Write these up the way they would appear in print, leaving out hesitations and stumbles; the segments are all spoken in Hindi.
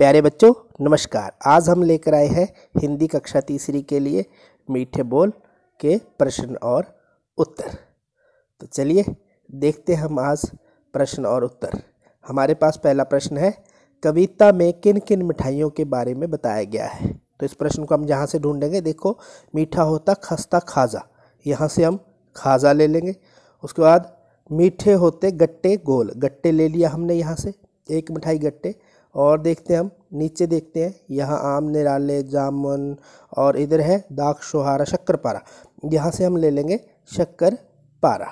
प्यारे बच्चों नमस्कार। आज हम लेकर आए हैं हिंदी कक्षा तीसरी के लिए मीठे बोल के प्रश्न और उत्तर। तो चलिए देखते हैं हम आज प्रश्न और उत्तर। हमारे पास पहला प्रश्न है, कविता में किन किन मिठाइयों के बारे में बताया गया है। तो इस प्रश्न को हम जहाँ से ढूंढेंगे, देखो मीठा होता खस्ता खाजा, यहाँ से हम खाजा ले लेंगे। उसके बाद मीठे होते गट्टे गोल, गट्टे ले लिया हमने यहाँ से, एक मिठाई गट्टे। और देखते हैं हम नीचे, देखते हैं यहाँ आम निराले जामुन, और इधर है दाग सोहारा शक्करपारा, यहाँ से हम ले लेंगे शक्करपारा।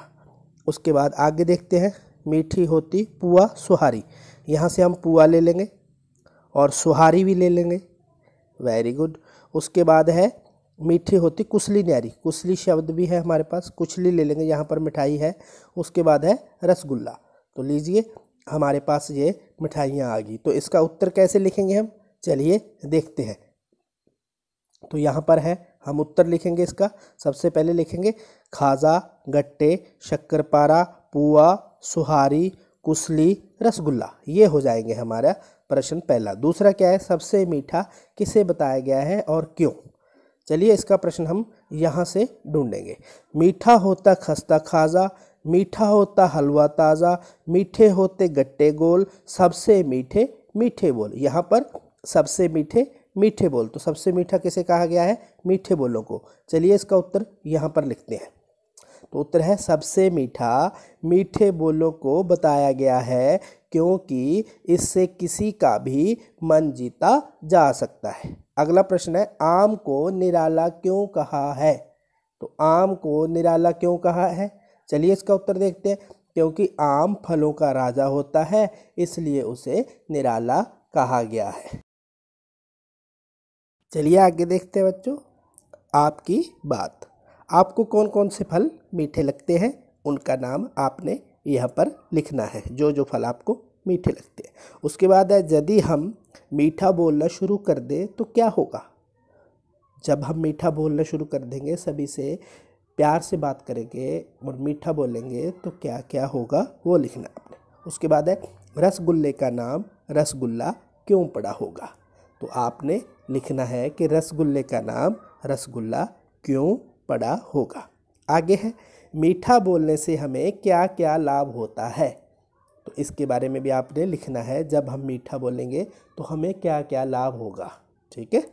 उसके बाद आगे देखते हैं, मीठी होती पुआ सुहारी, यहाँ से हम पुआ ले लेंगे और सुहारी भी ले लेंगे। Very good. उसके बाद है मीठी होती कुसली न्यारी, कुसली शब्द भी है हमारे पास, कुचली ले लेंगे, यहाँ पर मिठाई है। उसके बाद है रसगुल्ला। तो लीजिए हमारे पास ये मिठाइयाँ आ गई। तो इसका उत्तर कैसे लिखेंगे हम, चलिए देखते हैं। तो यहाँ पर है, हम उत्तर लिखेंगे इसका। सबसे पहले लिखेंगे खाजा, गट्टे, शक्करपारा, पुआ, सुहारी, कुसली, रसगुल्ला। ये हो जाएंगे हमारा प्रश्न पहला। दूसरा क्या है, सबसे मीठा किसे बताया गया है और क्यों। चलिए इसका प्रश्न हम यहाँ से ढूंढेंगे। मीठा होता खस्ता खाजा, मीठा होता हलवा ताज़ा, मीठे होते गट्टे गोल, सबसे मीठे मीठे बोल। यहाँ पर सबसे मीठे मीठे बोल, तो सबसे मीठा किसे कहा गया है, मीठे बोलों को। चलिए इसका उत्तर यहाँ पर लिखते हैं। तो उत्तर है सबसे मीठा मीठे बोलों को बताया गया है, क्योंकि इससे किसी का भी मन जीता जा सकता है। अगला प्रश्न है, आम को निराला क्यों कहा है। तो आम को निराला क्यों कहा है, चलिए इसका उत्तर देखते हैं। क्योंकि आम फलों का राजा होता है, इसलिए उसे निराला कहा गया है। चलिए आगे देखते हैं बच्चों, आपकी बात। आपको कौन कौन से फल मीठे लगते हैं, उनका नाम आपने यहाँ पर लिखना है, जो जो फल आपको मीठे लगते हैं। उसके बाद है, यदि हम मीठा बोलना शुरू कर दें तो क्या होगा। जब हम मीठा बोलना शुरू कर देंगे, सभी से प्यार से बात करेंगे और मीठा बोलेंगे, तो क्या क्या होगा वो लिखना आपने। उसके बाद है, रसगुल्ले का नाम रसगुल्ला क्यों पड़ा होगा। तो आपने लिखना है कि रसगुल्ले का नाम रसगुल्ला क्यों पड़ा होगा। आगे है, मीठा बोलने से हमें क्या क्या लाभ होता है। तो इसके बारे में भी आपने लिखना है, जब हम मीठा बोलेंगे तो हमें क्या क्या लाभ होगा। ठीक है।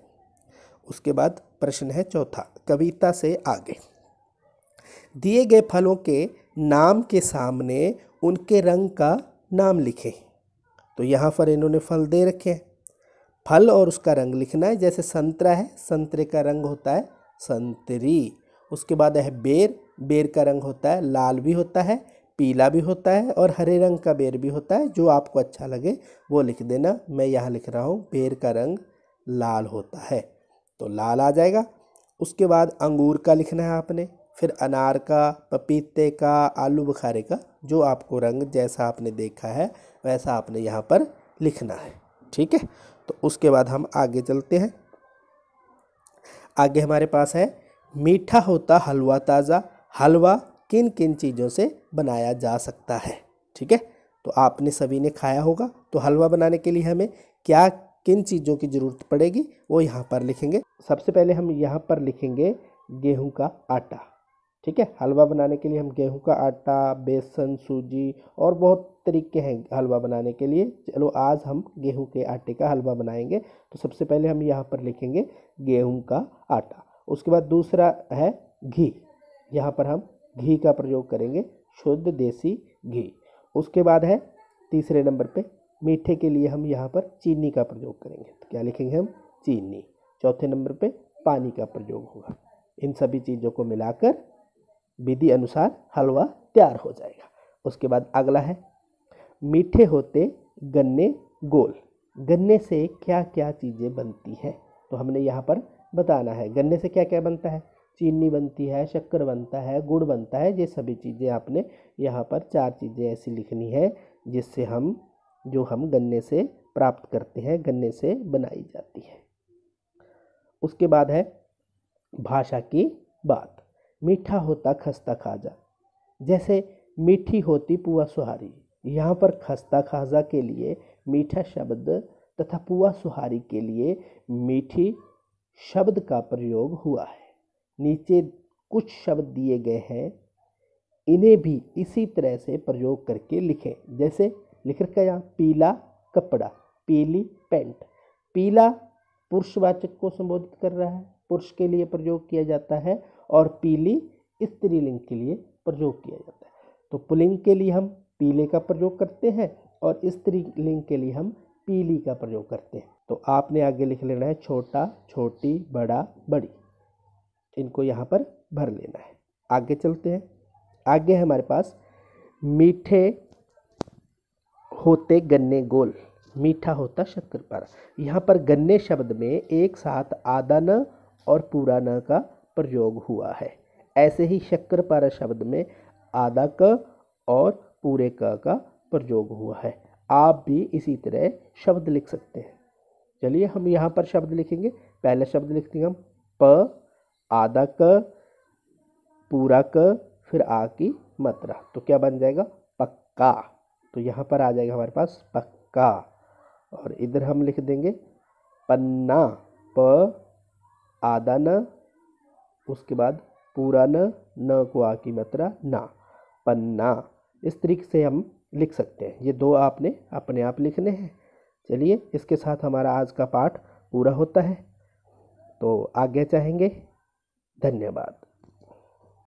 उसके बाद प्रश्न है चौथा, कविता से आगे। दिए गए फलों के नाम के सामने उनके रंग का नाम लिखें। तो यहाँ पर इन्होंने फल दे रखे हैं, फल और उसका रंग लिखना है। जैसे संतरा है, संतरे का रंग होता है संतरी। उसके बाद है बेर, बेर का रंग होता है लाल भी होता है, पीला भी होता है, और हरे रंग का बेर भी होता है। जो आपको अच्छा लगे वो लिख देना। मैं यहाँ लिख रहा हूँ बेर का रंग लाल होता है, तो लाल आ जाएगा। उसके बाद अंगूर का लिखना है आपने, फिर अनार का, पपीते का, आलू बुखारे का, जो आपको रंग जैसा आपने देखा है वैसा आपने यहाँ पर लिखना है। ठीक है। तो उसके बाद हम आगे चलते हैं। आगे हमारे पास है, मीठा होता हलवा ताज़ा, हलवा किन किन चीज़ों से बनाया जा सकता है। ठीक है। तो आपने सभी ने खाया होगा, तो हलवा बनाने के लिए हमें क्या किन चीज़ों की ज़रूरत पड़ेगी वो यहाँ पर लिखेंगे। सबसे पहले हम यहाँ पर लिखेंगे गेहूं का आटा। ठीक है। हलवा बनाने के लिए हम गेहूं का आटा, बेसन, सूजी और बहुत तरीके हैं हलवा बनाने के लिए। चलो आज हम गेहूं के आटे का हलवा बनाएंगे। तो सबसे पहले हम यहाँ पर लिखेंगे गेहूं का आटा। उसके बाद दूसरा है घी, यहाँ पर हम घी का प्रयोग करेंगे, शुद्ध देसी घी। उसके बाद है तीसरे नंबर पे, मीठे के लिए हम यहाँ पर चीनी का प्रयोग करेंगे। तो क्या लिखेंगे हम, चीनी। चौथे नंबर पे पानी का प्रयोग होगा। इन सभी चीज़ों को मिलाकर विधि अनुसार हलवा तैयार हो जाएगा। उसके बाद अगला है, मीठे होते गन्ने गोल, गन्ने से क्या क्या चीज़ें बनती है। तो हमने यहाँ पर बताना है गन्ने से क्या क्या बनता है। चीनी बनती है, शक्कर बनता है, गुड़ बनता है। ये सभी चीज़ें आपने यहाँ पर चार चीज़ें ऐसी लिखनी है जिससे हम गन्ने से प्राप्त करते हैं, गन्ने से बनाई जाती है। उसके बाद है भाषा की बात। मीठा होता खस्ता खाजा, जैसे मीठी होती पुआ सुहारी। यहाँ पर खस्ता खाजा के लिए मीठा शब्द तथा पुआ सुहारी के लिए मीठी शब्द का प्रयोग हुआ है। नीचे कुछ शब्द दिए गए हैं, इन्हें भी इसी तरह से प्रयोग करके लिखें। जैसे लिख रखा है यहाँ पीला कपड़ा, पीली पैंट। पीला पुरुषवाचक को संबोधित कर रहा है, पुरुष के लिए प्रयोग किया जाता है, और पीली स्त्रीलिंग के लिए प्रयोग किया जाता है। तो पुल्लिंग के लिए हम पीले का प्रयोग करते हैं और स्त्रीलिंग के लिए हम पीली का प्रयोग करते हैं। तो आपने आगे लिख लेना है छोटा, छोटी, बड़ा, बड़ी। इनको यहाँ पर भर लेना है। आगे चलते हैं। आगे है हमारे पास मीठे होते गन्ने गोल, मीठा होता शक्करपारा। यहाँ पर गन्ने शब्द में एक साथ आधा न और पूरा न का प्रयोग हुआ है। ऐसे ही शक्करपारा शब्द में आधा क और पूरे क का प्रयोग हुआ है। आप भी इसी तरह शब्द लिख सकते हैं। चलिए हम यहाँ पर शब्द लिखेंगे। पहले शब्द लिखते हैं हम प, आधा क, पूरा क, फिर आ की मात्रा। तो क्या बन जाएगा? पक्का। तो यहाँ पर आ जाएगा हमारे पास पक्का। और इधर हम लिख देंगे पन्ना, प आधा न, उसके बाद पूरा न को आ की मात्रा ना, पन्ना। इस तरीके से हम लिख सकते हैं। ये दो आपने अपने आप लिखने हैं। चलिए इसके साथ हमारा आज का पाठ पूरा होता है। तो आज्ञा चाहेंगे। धन्यवाद।